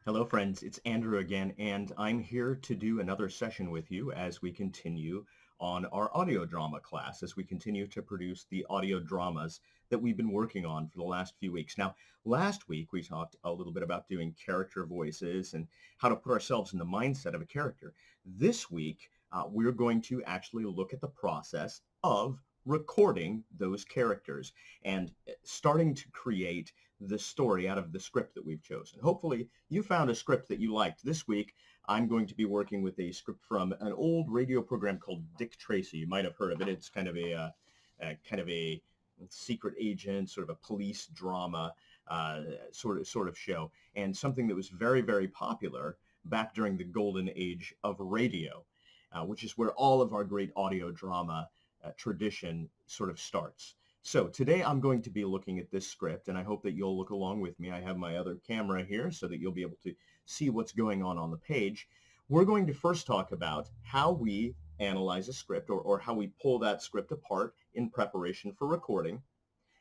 Hello, friends. It's Andrew again, and I'm here to do another session with you as we continue on our audio drama class, as we continue to produce the audio dramas that we've been working on for the last few weeks. Now, last week we talked a little bit about doing character voices and how to put ourselves in the mindset of a character. This week, we're going to actually look at the process of recording those characters and starting to create the story out of the script that we've chosen. Hopefully you found a script that you liked. This week I'm going to be working with a script from an old radio program called Dick Tracy. You might have heard of it. It's kind of a secret agent, sort of a police drama sort of show, and something that was very, very popular back during the golden age of radio, which is where all of our great audio drama tradition sort of starts. So today I'm going to be looking at this script, and I hope that you'll look along with me. I have my other camera here so that you'll be able to see what's going on the page. We're going to first talk about how we analyze a script, or how we pull that script apart in preparation for recording,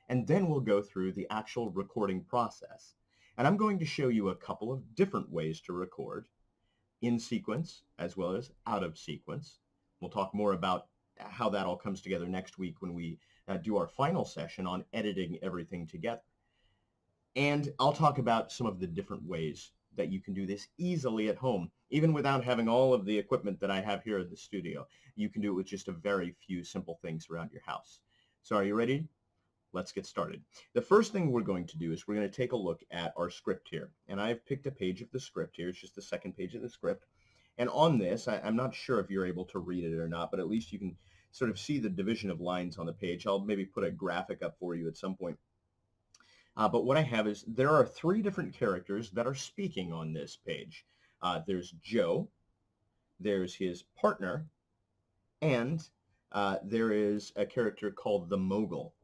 and then we'll go through the actual recording process. And I'm going to show you a couple of different ways to record, in sequence as well as out of sequence. We'll talk more about how that all comes together next week when we do our final session on editing everything together. And I'll talk about some of the different ways that you can do this easily at home, even without having all of the equipment that I have here at the studio. You can do it with just a very few simple things around your house. So are you ready? Let's get started. The first thing we're going to do is we're going to take a look at our script here. And I've picked a page of the script here. It's just the second page of the script. And on this, I'm not sure if you're able to read it or not, but at least you can sort of see the division of lines on the page. I'll maybe put a graphic up for you at some point. But what I have is there are three different characters that are speaking on this page. There's Joe, there's his partner, and there is a character called the Mogul.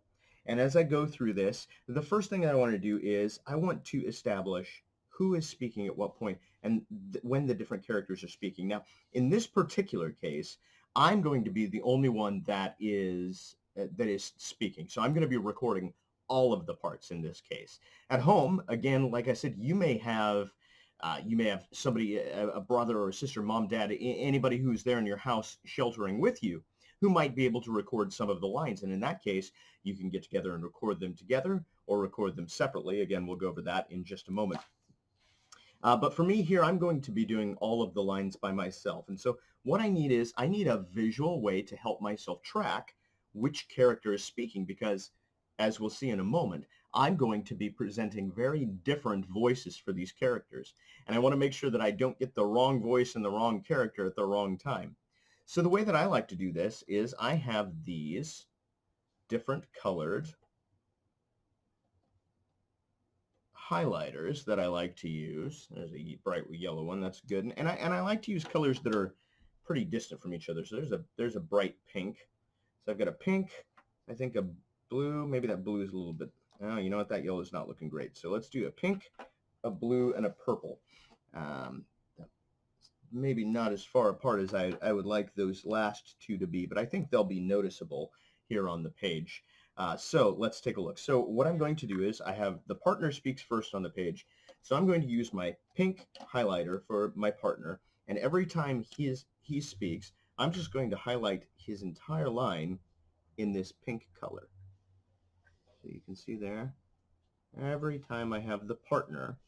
And as I go through this, the first thing I want to do is I want to establish who is speaking at what point and when the different characters are speaking. Now, in this particular case, I'm going to be the only one that is speaking. So I'm going to be recording all of the parts in this case. At home, again, like I said, you may have somebody, a brother or a sister, mom, dad, anybody who's there in your house sheltering with you, who might be able to record some of the lines. And in that case, you can get together and record them together or record them separately. Again, we'll go over that in just a moment. But for me here, I'm going to be doing all of the lines by myself. And so what I need is I need a visual way to help myself track which character is speaking, because as we'll see in a moment, I'm going to be presenting very different voices for these characters. And I want to make sure that I don't get the wrong voice and the wrong character at the wrong time. So the way that I like to do this is I have these different colored highlighters that I like to use. There's a bright yellow one, that's good. And I like to use colors that are pretty distant from each other. So there's a bright pink. So I've got a pink, I think a blue, maybe that blue is a little bit, oh, you know what, that yellow is not looking great. So let's do a pink, a blue, and a purple. Maybe not as far apart as I would like those last two to be, but I think they'll be noticeable here on the page. So let's take a look. So what I'm going to do is I have the partner speaks first on the page. So I'm going to use my pink highlighter for my partner. And every time he speaks, I'm just going to highlight his entire line in this pink color. So you can see there, every time I have the partner,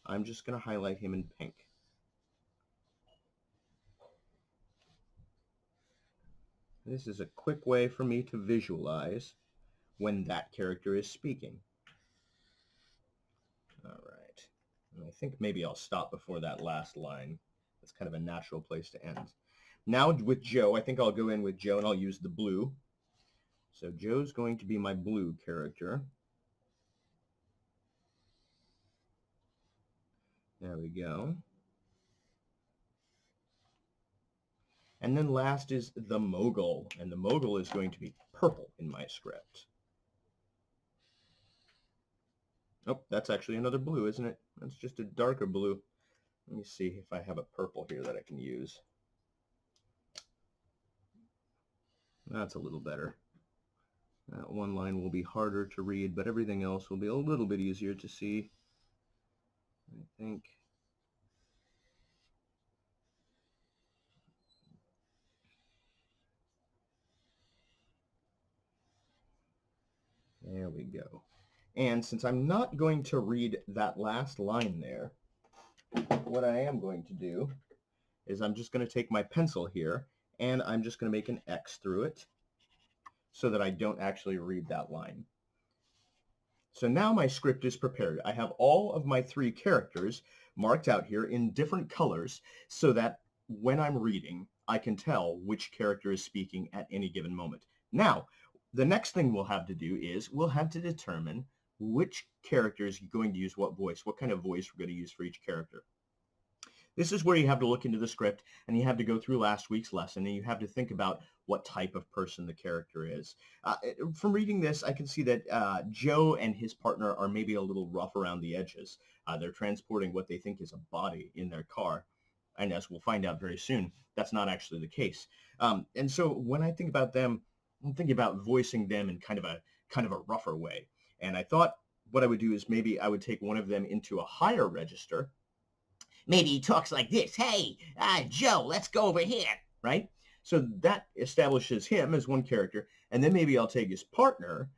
I'm just going to highlight him in pink. This is a quick way for me to visualize when that character is speaking. All right. And I think maybe I'll stop before that last line. That's kind of a natural place to end. Now with Joe, I think I'll go in with Joe and I'll use the blue. So Joe's going to be my blue character. There we go. And then last is the Mogul, and the Mogul is going to be purple in my script. Oh, that's actually another blue, isn't it? That's just a darker blue. Let me see if I have a purple here that I can use. That's a little better. That one line will be harder to read, but everything else will be a little bit easier to see, I think. There we go. And since I'm not going to read that last line there, what I am going to do is I'm just going to take my pencil here and I'm just going to make an X through it so that I don't actually read that line. So now my script is prepared. I have all of my 3 characters marked out here in different colors so that when I'm reading, I can tell which character is speaking at any given moment. Now, the next thing we'll have to do is we'll have to determine which character is going to use what voice, what kind of voice we're going to use for each character. This is where you have to look into the script and you have to go through last week's lesson and you have to think about what type of person the character is. From reading this, I can see that Joe and his partner are maybe a little rough around the edges. They're transporting what they think is a body in their car. And as we'll find out very soon, that's not actually the case. And so when I think about them, I'm thinking about voicing them in kind of a rougher way. And I thought what I would do is maybe I would take one of them into a higher register. Maybe he talks like this. Hey, Joe, let's go over here, right? So that establishes him as one character. And then maybe I'll take his partner,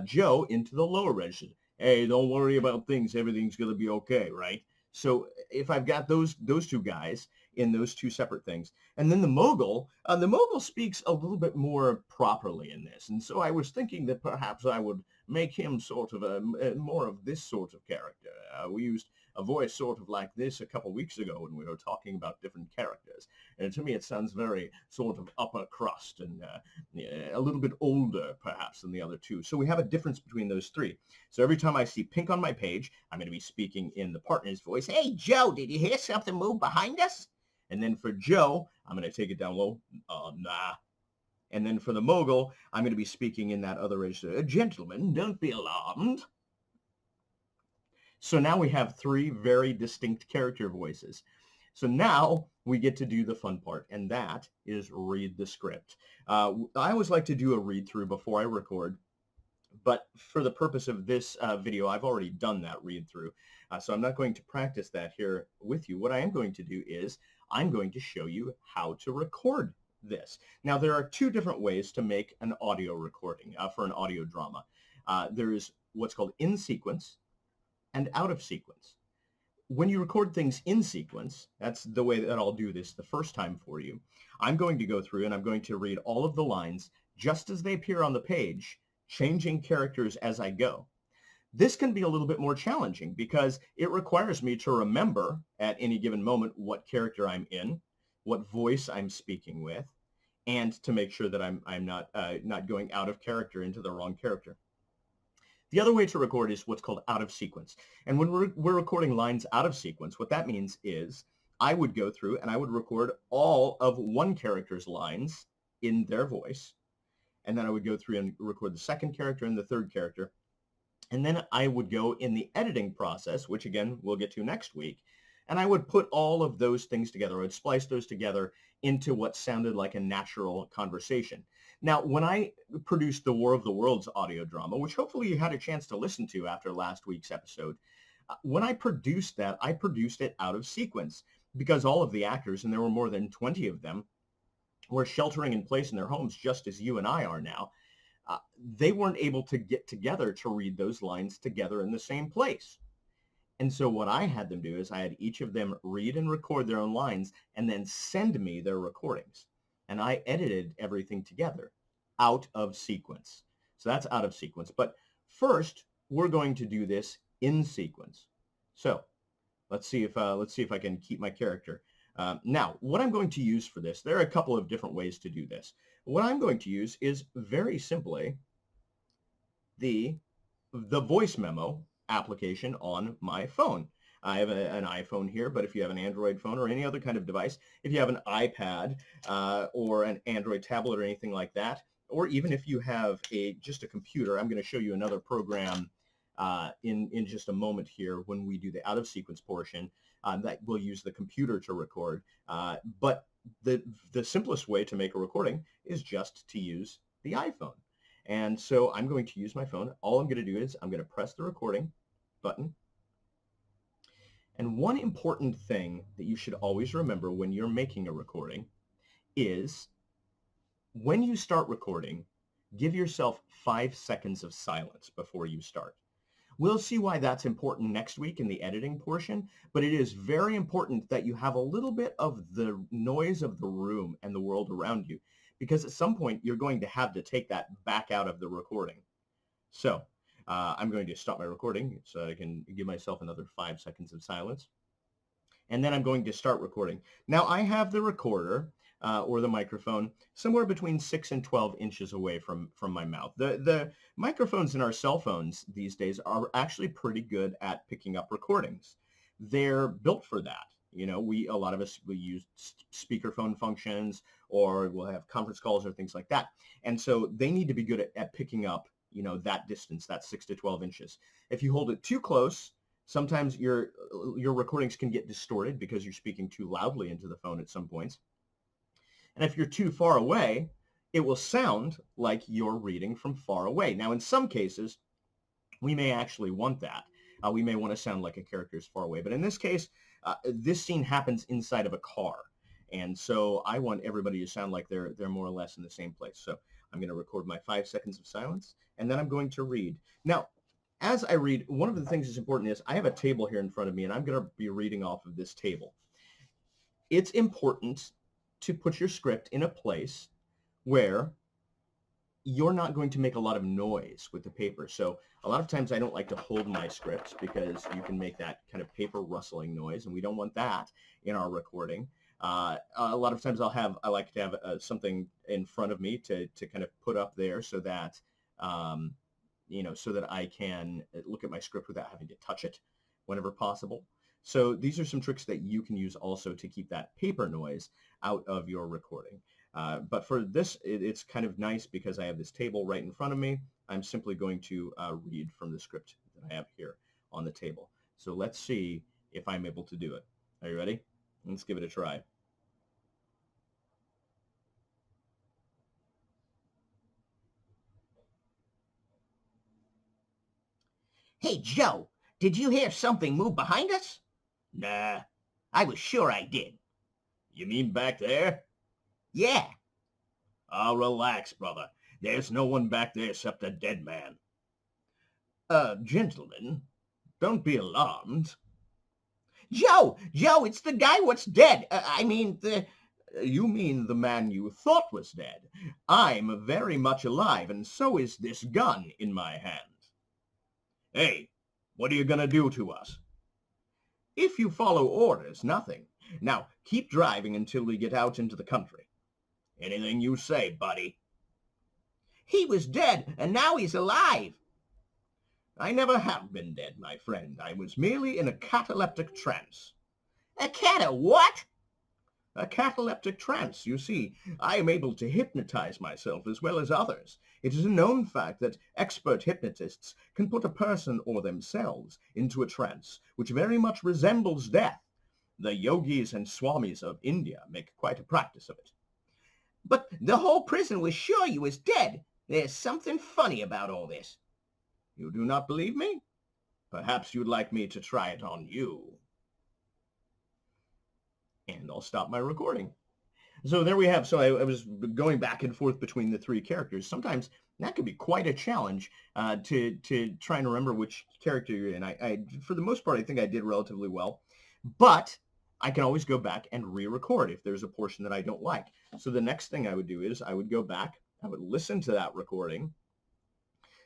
Joe, into the lower register. Hey, don't worry about things. Everything's going to be okay, right? So if I've got those 2 guys in those 2 separate things, and then the mogul speaks a little bit more properly in this. And so I was thinking that perhaps I would make him sort of more of this sort of character. We used a voice sort of like this a couple weeks ago when we were talking about different characters. And to me, it sounds very sort of upper crust and a little bit older, perhaps, than the other 2. So we have a difference between those 3. So every time I see pink on my page, I'm going to be speaking in the partner's voice. Hey, Joe, did you hear something move behind us? And then for Joe, I'm going to take it down low. Nah. And then for the mogul, I'm going to be speaking in that other register. Gentlemen, don't be alarmed. So now we have 3 very distinct character voices. So now we get to do the fun part, and that is read the script. I always like to do a read-through before I record, but for the purpose of this video, I've already done that read-through. So I'm not going to practice that here with you. What I am going to do is I'm going to show you how to record this. Now, there are 2 different ways to make an audio recording for an audio drama. There is what's called in sequence and out of sequence. When you record things in sequence, that's the way that I'll do this the first time for you. I'm going to go through and I'm going to read all of the lines just as they appear on the page, changing characters as I go. This can be a little bit more challenging because it requires me to remember at any given moment what character I'm in, what voice I'm speaking with, and to make sure that I'm not going out of character into the wrong character. The other way to record is what's called out of sequence. And when we're recording lines out of sequence, what that means is I would go through and I would record all of one character's lines in their voice. And then I would go through and record the second character and the third character. And then I would go in the editing process, which again, we'll get to next week. And I would put all of those things together. I would splice those together into what sounded like a natural conversation. Now, when I produced the War of the Worlds audio drama, which hopefully you had a chance to listen to after last week's episode, when I produced that, I produced it out of sequence because all of the actors, and there were more than 20 of them, were sheltering in place in their homes just as you and I are now. They weren't able to get together to read those lines together in the same place. And so what I had them do is I had each of them read and record their own lines and then send me their recordings. And I edited everything together out of sequence. So that's out of sequence. But first, we're going to do this in sequence. So let's see if I can keep my character. Now, what I'm going to use for this, there are a couple of different ways to do this. What I'm going to use is very simply the voice memo application on my phone. I have an iPhone here, but if you have an Android phone or any other kind of device, if you have an iPad or an Android tablet or anything like that, or even if you have just a computer, I'm going to show you another program in just a moment here when we do the out of sequence portion that will use the computer to record. But the simplest way to make a recording is just to use the iPhone. And so I'm going to use my phone. All I'm going to do is I'm going to press the recording button. And one important thing that you should always remember when you're making a recording is when you start recording, give yourself 5 seconds of silence before you start. We'll see why that's important next week in the editing portion, but it is very important that you have a little bit of the noise of the room and the world around you, because at some point you're going to have to take that back out of the recording. So I'm going to stop my recording so I can give myself another 5 seconds of silence. And then I'm going to start recording. Now I have the recorder or the microphone somewhere between 6 and 12 inches away from my mouth. The microphones in our cell phones these days are actually pretty good at picking up recordings. They're built for that. You know, a lot of us will use speakerphone functions, or we'll have conference calls or things like that. And so they need to be good at picking up, you know, that distance, that 6 to 12 inches. If you hold it too close, sometimes your recordings can get distorted because you're speaking too loudly into the phone at some points. And if you're too far away, it will sound like you're reading from far away. Now, in some cases, we may actually want that. We may want to sound like a character is far away. But in this case, this scene happens inside of a car. And so I want everybody to sound like they're more or less in the same place. So I'm going to record my 5 seconds of silence, and then I'm going to read. Now, as I read, one of the things that's important is I have a table here in front of me, and I'm going to be reading off of this table. It's important to put your script in a place where you're not going to make a lot of noise with the paper. So a lot of times I don't like to hold my script because you can make that kind of paper rustling noise, and we don't want that in our recording. A lot of times I like to have something in front of me to kind of put up there so that, you know, so that I can look at my script without having to touch it whenever possible. So these are some tricks that you can use also to keep that paper noise out of your recording. But for this, it's kind of nice because I have this table right in front of me. I'm simply going to read from the script that I have here on the table. So let's see if I'm able to do it. Are you ready? Let's give it a try. Hey, Joe, did you hear something move behind us? Nah. I was sure I did. You mean back there? Yeah. Oh, relax, brother. There's no one back there except a dead man. Gentlemen, don't be alarmed. Joe, it's the guy what's dead. You mean the man you thought was dead. I'm very much alive, and so is this gun in my hand. Hey, what are you gonna do to us? If you follow orders, nothing. Now, keep driving until we get out into the country. Anything you say, buddy. He was dead, and now he's alive. I never have been dead, my friend. I was merely in a cataleptic trance. A cat of what? A cataleptic trance. You see, I am able to hypnotize myself as well as others. It is a known fact that expert hypnotists can put a person or themselves into a trance which very much resembles death. The yogis and swamis of India make quite a practice of it. But the whole prison was sure you was dead. There's something funny about all this. You do not believe me? Perhaps you'd like me to try it on you. And I'll stop my recording. So there we have. So I was going back and forth between the three characters. Sometimes that could be quite a challenge to try and remember which character you're in. I for the most part, I think I did relatively well. But I can always go back and re-record if there's a portion that I don't like. So the next thing I would do is I would go back, I would listen to that recording,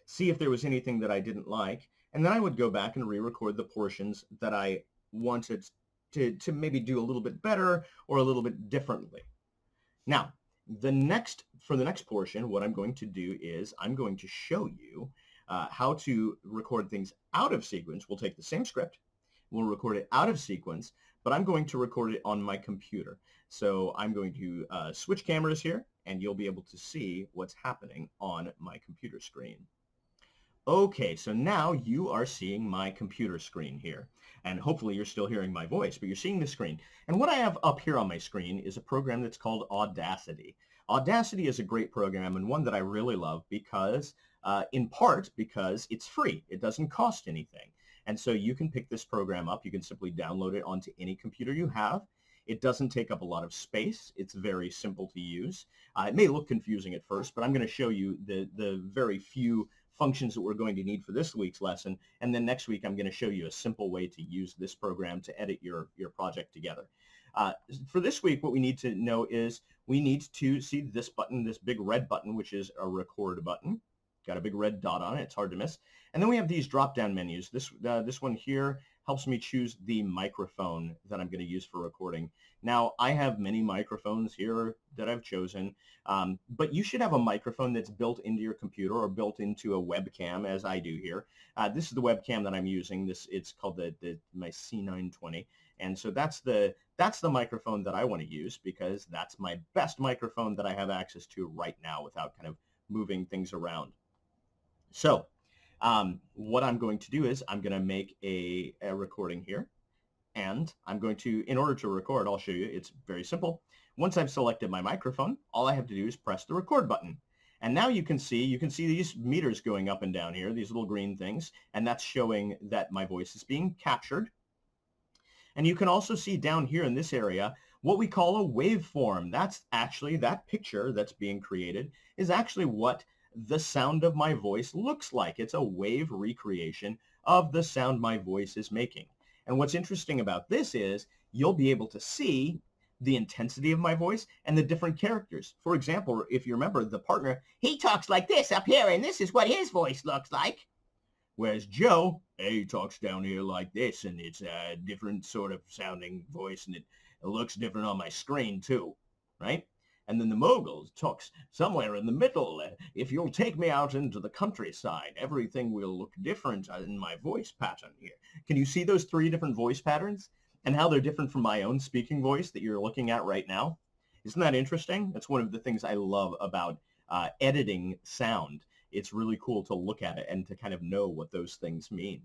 see if there was anything that I didn't like, and then I would go back and re-record the portions that I wanted to maybe do a little bit better or a little bit differently. Now, for the next portion, what I'm going to do is I'm going to show you how to record things out of sequence. We'll take the same script, we'll record it out of sequence, but I'm going to record it on my computer. So I'm going to switch cameras here, and you'll be able to see what's happening on my computer screen. Okay, so now you are seeing my computer screen here, and hopefully you're still hearing my voice, but you're seeing the screen. And what I have up here on my screen is a program that's called Audacity. Audacity is a great program and one that I really love because, in part, because it's free. It doesn't cost anything. And so you can pick this program up. You can simply download it onto any computer you have. It doesn't take up a lot of space. It's very simple to use. It may look confusing at first, but I'm going to show you the very few functions that we're going to need for this week's lesson. And then next week, I'm going to show you a simple way to use this program to edit your project together. For this week, what we need to know is we need to see this button, this big red button, which is a record button. Got a big red dot on it. It's hard to miss. And then we have these drop-down menus. This one here helps me choose the microphone that I'm going to use for recording. Now, I have many microphones here that I've chosen, but you should have a microphone that's built into your computer or built into a webcam, as I do here. This is the webcam that I'm using. It's called my C920, and so that's the microphone that I want to use because that's my best microphone that I have access to right now without kind of moving things around. So what I'm going to do is I'm going to make a recording here, and I'm going to, in order to record, I'll show you, it's very simple. Once I've selected my microphone, all I have to do is press the record button. And now you can see these meters going up and down here, these little green things, and that's showing that my voice is being captured. And you can also see down here in this area what we call a waveform. That's actually, that picture that's being created is actually what the sound of my voice looks like. It's a wave recreation of the sound my voice is making. And what's interesting about this is you'll be able to see the intensity of my voice and the different characters. For example, if you remember the partner, He talks like this up here, and this is what his voice looks like. whereas Joe, he talks down here like this, and it's a different sort of sounding voice, and it looks different on my screen too, right? And then the mogul talks somewhere in the middle. If you'll take me out into the countryside, everything will look different in my voice pattern here. Can you see those three different voice patterns and how they're different from my own speaking voice that you're looking at right now? Isn't that interesting? That's one of the things I love about editing sound. It's really cool to look at it and to kind of know what those things mean.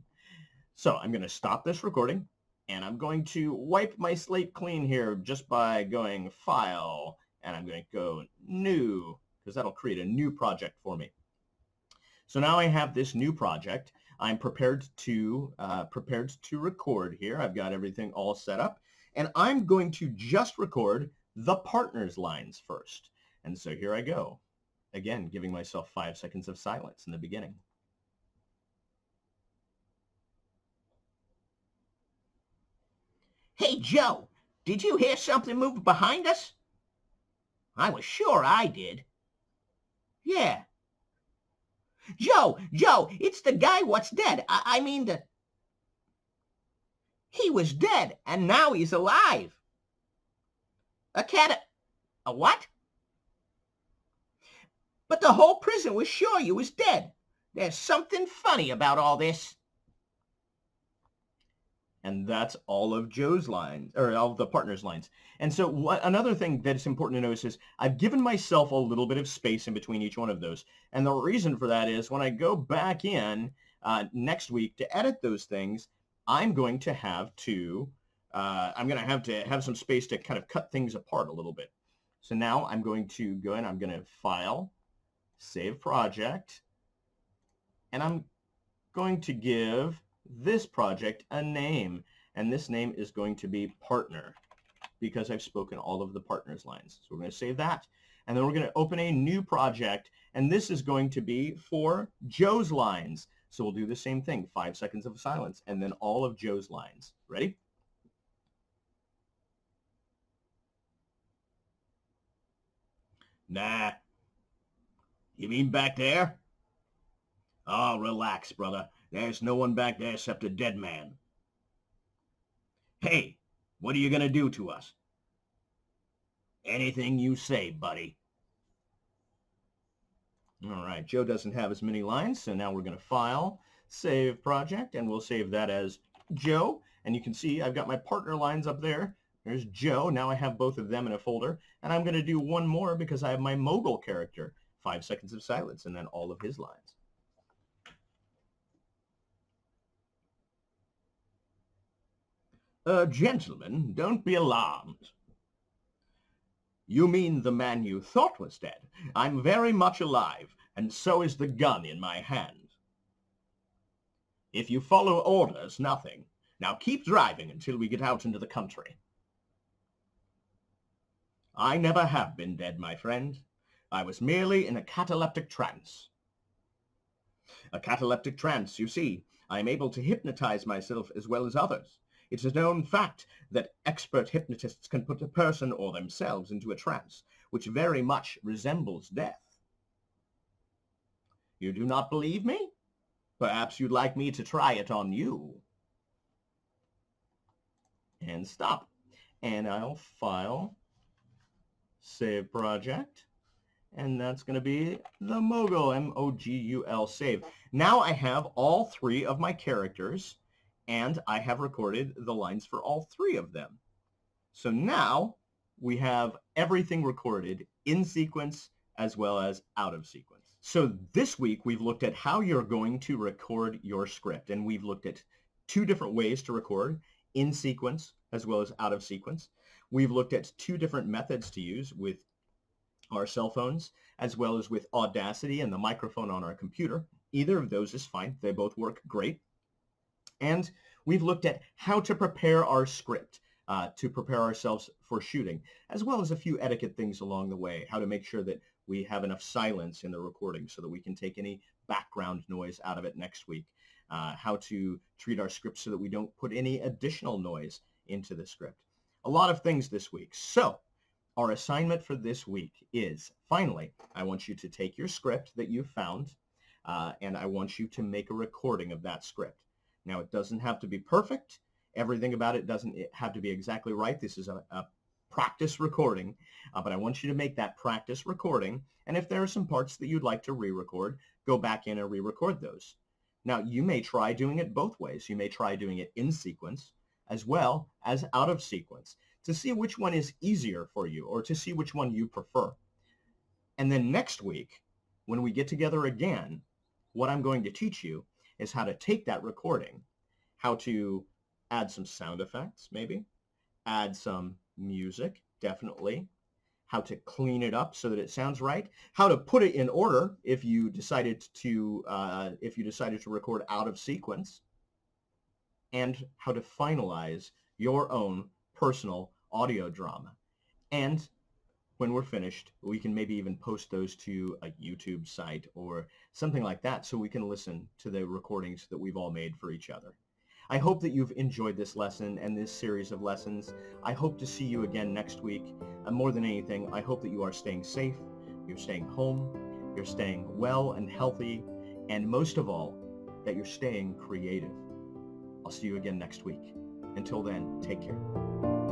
So I'm going to stop this recording, and I'm going to wipe my slate clean here just by going File, and I'm going to go New, because that'll create a new project for me. So now I have this new project. I'm prepared to record here. I've got everything all set up, and I'm going to just record the partners lines first. And so here I go. Again, giving myself 5 seconds of silence in the beginning. Hey, Joe, did you hear something move behind us? I was sure I did. Yeah. Joe, it's the guy what's dead. I mean, he was dead, and now he's alive. A what? But the whole prison was sure you was dead. There's something funny about all this. And that's all of Joe's lines, or all of the partners' lines. And so another thing that's important to notice is I've given myself a little bit of space in between each one of those. And the reason for that is when I go back in next week to edit those things, I'm going to have to have some space to kind of cut things apart a little bit. So now I'm going to go in, I'm going to File, Save Project, and I'm going to give this project a name, and this name is going to be Partner because I've spoken all of the partners lines. So we're going to save that, and then we're going to open a new project, and this is going to be for Joe's lines. So we'll do the same thing, 5 seconds of silence, and then all of Joe's lines. Ready? Nah. You mean back there? Oh, relax, brother. There's no one back there except a dead man. Hey, what are you going to do to us? Anything you say, buddy. All right, Joe doesn't have as many lines, so now we're going to File, Save Project, and we'll save that as Joe. And you can see I've got my partner lines up there. There's Joe. Now I have both of them in a folder. And I'm going to do one more because I have my mogul character. 5 seconds of silence, and then all of his lines. Gentlemen, don't be alarmed. You mean the man you thought was dead? I'm very much alive, and so is the gun in my hand. If you follow orders, nothing. Now keep driving until we get out into the country. I never have been dead, my friend. I was merely in a cataleptic trance. A cataleptic trance, you see. I am able to hypnotize myself as well as others. It's a known fact that expert hypnotists can put a person or themselves into a trance, which very much resembles death. You do not believe me? Perhaps you'd like me to try it on you. And stop. And I'll file, save project, and that's going to be the Mogul, M-O-G-U-L, save. Now I have all three of my characters, and I have recorded the lines for all three of them. So now we have everything recorded in sequence as well as out of sequence. So this week we've looked at how you're going to record your script, and we've looked at two different ways to record, in sequence as well as out of sequence. We've looked at two different methods to use with our cell phones as well as with Audacity and the microphone on our computer. Either of those is fine. They both work great. And we've looked at how to prepare our script, to prepare ourselves for shooting, as well as a few etiquette things along the way, how to make sure that we have enough silence in the recording so that we can take any background noise out of it next week, how to treat our script so that we don't put any additional noise into the script. A lot of things this week. So our assignment for this week is, finally, I want you to take your script that you've found, and I want you to make a recording of that script. Now, it doesn't have to be perfect. Everything about it doesn't have to be exactly right. This is a practice recording, but I want you to make that practice recording, and if there are some parts that you'd like to re-record, go back in and re-record those. Now, you may try doing it both ways. You may try doing it in sequence as well as out of sequence to see which one is easier for you or to see which one you prefer. And then next week, when we get together again, what I'm going to teach you is how to take that recording, how to add some sound effects, maybe, add some music, definitely, how to clean it up so that it sounds right, how to put it in order if you decided to record out of sequence, and how to finalize your own personal audio drama. And when we're finished, we can maybe even post those to a YouTube site or something like that so we can listen to the recordings that we've all made for each other. I hope that you've enjoyed this lesson and this series of lessons. I hope to see you again next week. And more than anything, I hope that you are staying safe, you're staying home, you're staying well and healthy, and most of all, that you're staying creative. I'll see you again next week. Until then, take care.